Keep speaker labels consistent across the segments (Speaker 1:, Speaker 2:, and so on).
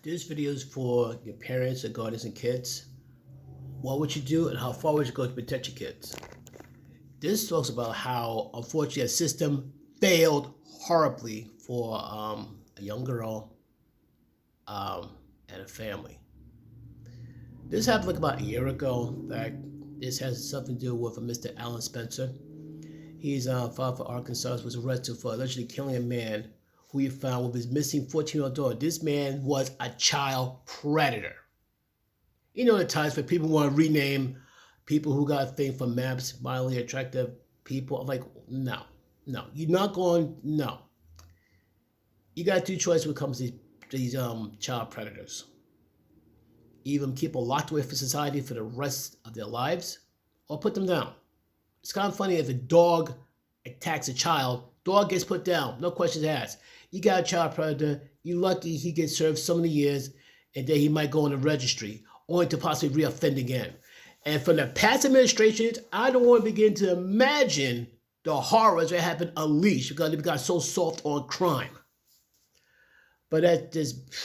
Speaker 1: This video is for your parents and guardians and kids. What would you do and how far would you go to protect your kids? This talks about how, unfortunately, a system failed horribly for a young girl and a family. This happened like about a year ago. In fact, this has something to do with Mr. Alan Spencer. He's filed for Arkansas, was arrested for allegedly killing a man who he found with his missing 14-year-old daughter. This man was a child predator. You know the times where people want to rename people who got a thing for maps, mildly attractive people. I'm like, no. You're not going, no. You got two choices when it comes to these child predators. Either keep them locked away from society for the rest of their lives, or put them down. It's kind of funny if a dog attacks a child, dog gets put down, no questions asked. You got a child predator, you're lucky he gets served so many years, and then he might go on the registry, only to possibly reoffend again. And from the past administrations, I don't want to begin to imagine the horrors that happened unleashed because they got so soft on crime. But that just,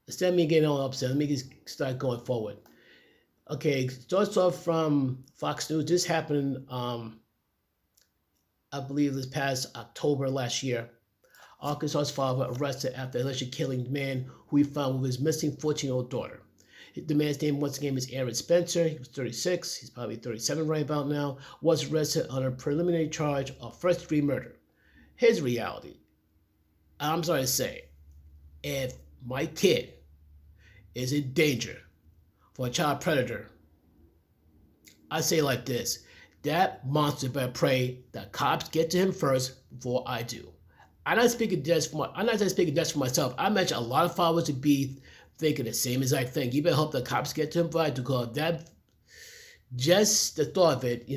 Speaker 1: instead of me getting all upset, let me just start going forward. Okay, starts off from Fox News. This happened, I believe, this past October last year. Arkansas father arrested after allegedly killing the man who he found with his missing 14-year-old daughter. The man's name, once again, is Aaron Spencer. He was 36. He's probably 37 right about now. Was arrested on a preliminary charge of first-degree murder. Here's reality. I'm sorry to say, if my kid is in danger for a child predator, I say it like this: that monster better pray that cops get to him first before I do. I'm not speaking just for myself. I imagine a lot of fathers would be thinking the same as I think. You better hope the cops get to him before I do, because that, just the thought of it,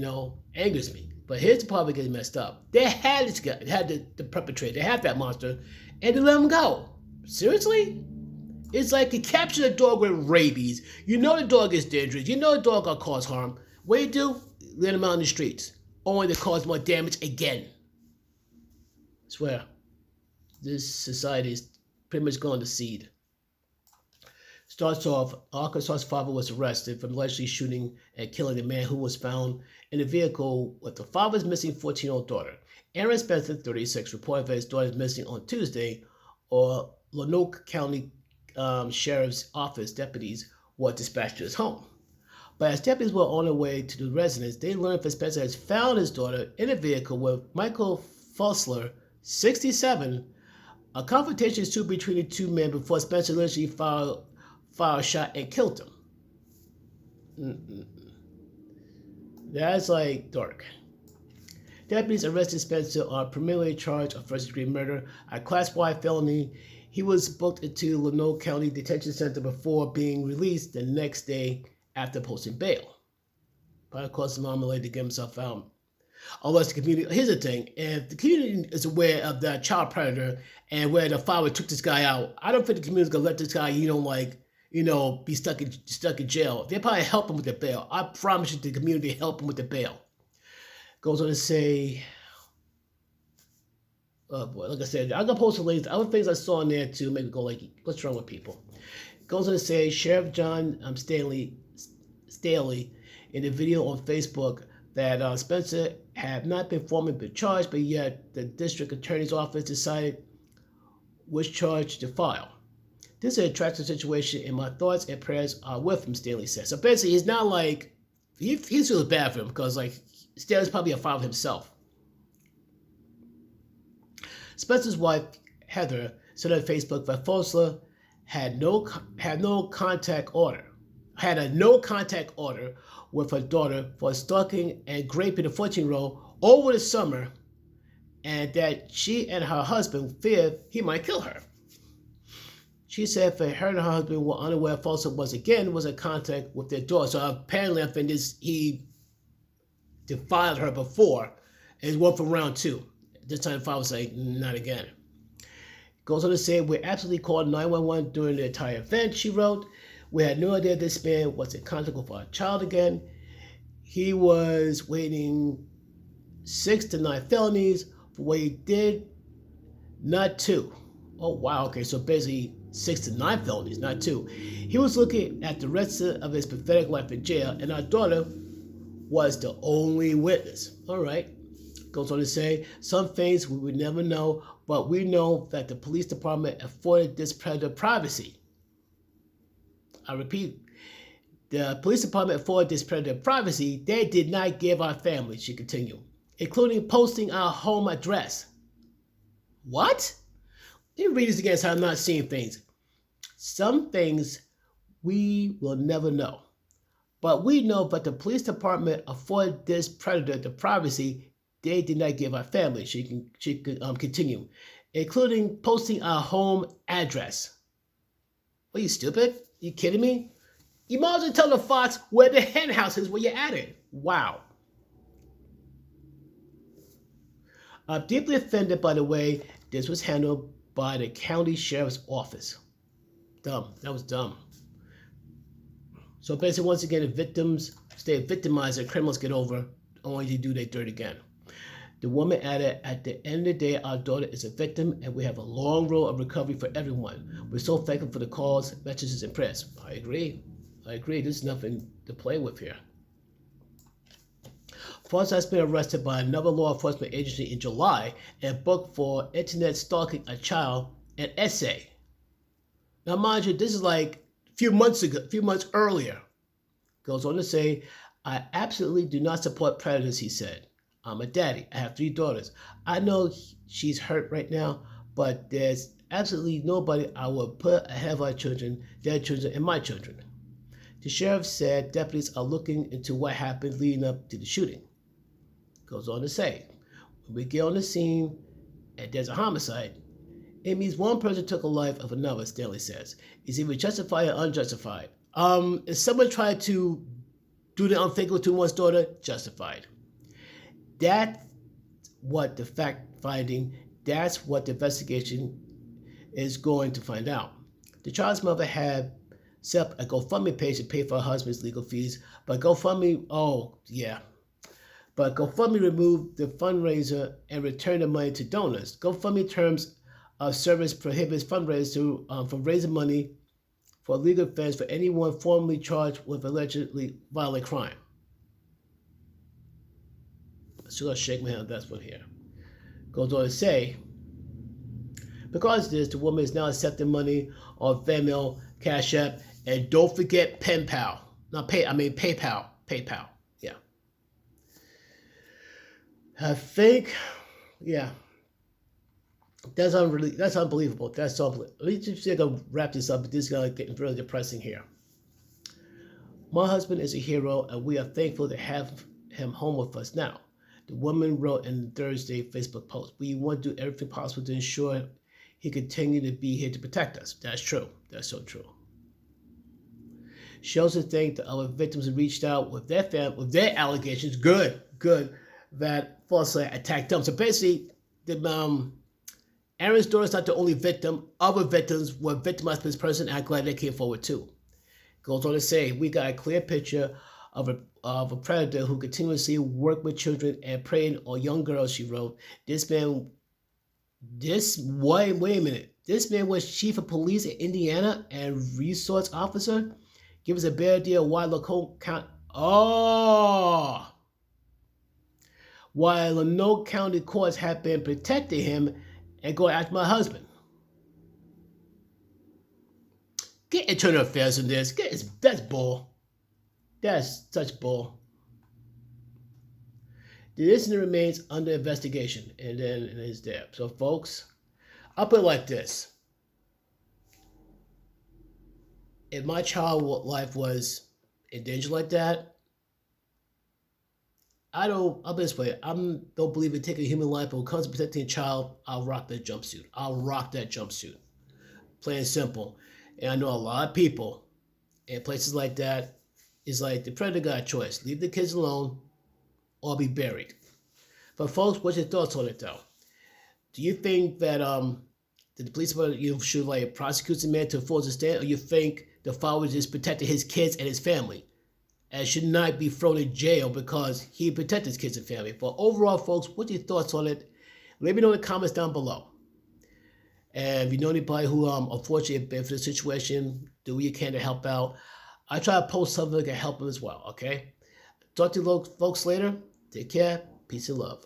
Speaker 1: angers me. But here's the part that gets messed up. They had this guy, they had the perpetrator, they had that monster, and they let him go. Seriously? It's like you capture a dog with rabies. You know the dog is dangerous. You know the dog will cause harm. What do? Let him out in the streets, only to cause more damage again. I swear, this society is pretty much going to seed. Starts off, Arkansas' father was arrested for allegedly shooting and killing a man who was found in a vehicle with the father's missing 14-year-old daughter. Aaron Spencer, 36, reported that his daughter is missing on Tuesday, or Lonoke County Sheriff's Office deputies were dispatched to his home. But as deputies were on their way to the residence, they learned that Spencer has found his daughter in a vehicle with Michael Fussler, 67. A confrontation ensued between the two men before Spencer allegedly fired a shot and killed him. That's like dark. Deputies arrested Spencer on a preliminary charge of first-degree murder, a Class Y felony. He was booked into Lonoke County Detention Center before being released the next day after posting bail. Probably cost him arm and leg to get himself out. Unless the community, here's the thing, if the community is aware of the child predator and where the father took this guy out, I don't think the community's gonna let this guy, be stuck in jail. They probably help him with the bail. I promise you the community help him with the bail. Goes on to say, oh boy, like I said, I'm gonna post the links. Other things I saw in there too make me go like, what's wrong with people? Goes on to say, Sheriff John Staley in the video on Facebook that Spencer had not been formally been charged, but yet the district attorney's office decided which charge to file. This is a tragic situation, and my thoughts and prayers are with him, Staley said. So basically, he's not like, he feels bad for him because Staley's probably a father himself. Spencer's wife, Heather, said on Facebook that Fussler had a no contact order with her daughter for stalking and raping the 14-year-old over the summer, and that she and her husband feared he might kill her. She said for her and her husband were unaware Fussler was in contact with their daughter. So apparently, I think he defiled her before, and it went for round two. This time, the father was like, not again. Goes on to say, we absolutely called 911 during the entire event, she wrote. We had no idea this man was in contact with our child again. He was waiting 6 to 9 felonies for what he did, not 2. Oh, wow. Okay, so basically 6 to 9 felonies, not 2. He was looking at the rest of his pathetic life in jail, and our daughter was the only witness. All right. Goes on to say, some things we would never know, but we know that the police department afforded this predator privacy. I repeat, the police department afforded this predator privacy. They did not give our family, she continued, including posting our home address. What? Let me read this again so I'm not seeing things. Some things we will never know, but we know that the police department afforded this predator the privacy they did not give our family, she could continue, including posting our home address. Are you stupid? You kidding me? You might as well tell the fox where the hen house is where you're at it. Wow. I'm deeply offended by the way this was handled by the county sheriff's office. Dumb. That was dumb. So basically, once again, the victims stay victimized and criminals get over only to do their dirt again. The woman added, at the end of the day, our daughter is a victim and we have a long road of recovery for everyone. We're so thankful for the calls, messages, and prayers. I agree. There's nothing to play with here. Fox has been arrested by another law enforcement agency in July and booked for internet stalking a child and essay. Now, mind you, this is like a few months earlier. Goes on to say, I absolutely do not support predators, he said. I'm a daddy. I have 3 daughters. I know she's hurt right now, but there's absolutely nobody I would put ahead of our children, their children, and my children. The sheriff said deputies are looking into what happened leading up to the shooting. Goes on to say, when we get on the scene and there's a homicide, it means one person took a life of another, Stanley says. It's either justified or unjustified. If someone tried to do the unthinkable to one's daughter, justified. That's what the fact-finding, that's what the investigation is going to find out. The child's mother had set up a GoFundMe page to pay for her husband's legal fees, but GoFundMe removed the fundraiser and returned the money to donors. GoFundMe terms of service prohibits fundraisers from raising money for legal defense for anyone formally charged with allegedly violent crime. So I'll shake my hand on that one here. Goes on to say, because of this, the woman is now accepting money on Venmo, Cash App, and don't forget PayPal. PayPal. Yeah. I think, yeah. That's unbelievable. That's unbelievable. Let me just see if I can wrap this up, but this is going to get really depressing here. My husband is a hero, and we are thankful to have him home with us now. The woman wrote in Thursday Facebook post, we want to do everything possible to ensure he continue to be here to protect us. That's true. That's so true. She also thanked the other victims who reached out with their allegations. Good, that falsely attacked them. So basically, Aaron's daughter is not the only victim. Other victims were victimized by this person, and I'm glad they came forward too. Goes on to say, we got a clear picture of a predator who continuously worked with children and preyed on young girls, she wrote. Wait a minute. This man was chief of police in Indiana and resource officer? Give us a better idea why why Lanoke County courts have been protecting him and going after my husband. Get internal affairs in this. That's bull. That's such bull. The incident remains under investigation, and then it is there. So, folks, I'll put it like this. If my child's life was in danger like that, I'll put it this way. I don't believe in taking a human life, but when it comes to protecting a child, I'll rock that jumpsuit. Plain and simple. And I know a lot of people in places like that, is like the predator got a choice. Leave the kids alone or be buried. But folks, what's your thoughts on it though? Do you think that the police should prosecute the man to enforce a stand, or you think the father just protected his kids and his family and should not be thrown in jail because he protected his kids and family? But overall, folks, what's your thoughts on it? Let me know in the comments down below. And if you know anybody who unfortunately have been through the situation, do what you can to help out. I try to post something that can help them as well. Okay. Talk to you folks later. Take care. Peace and love.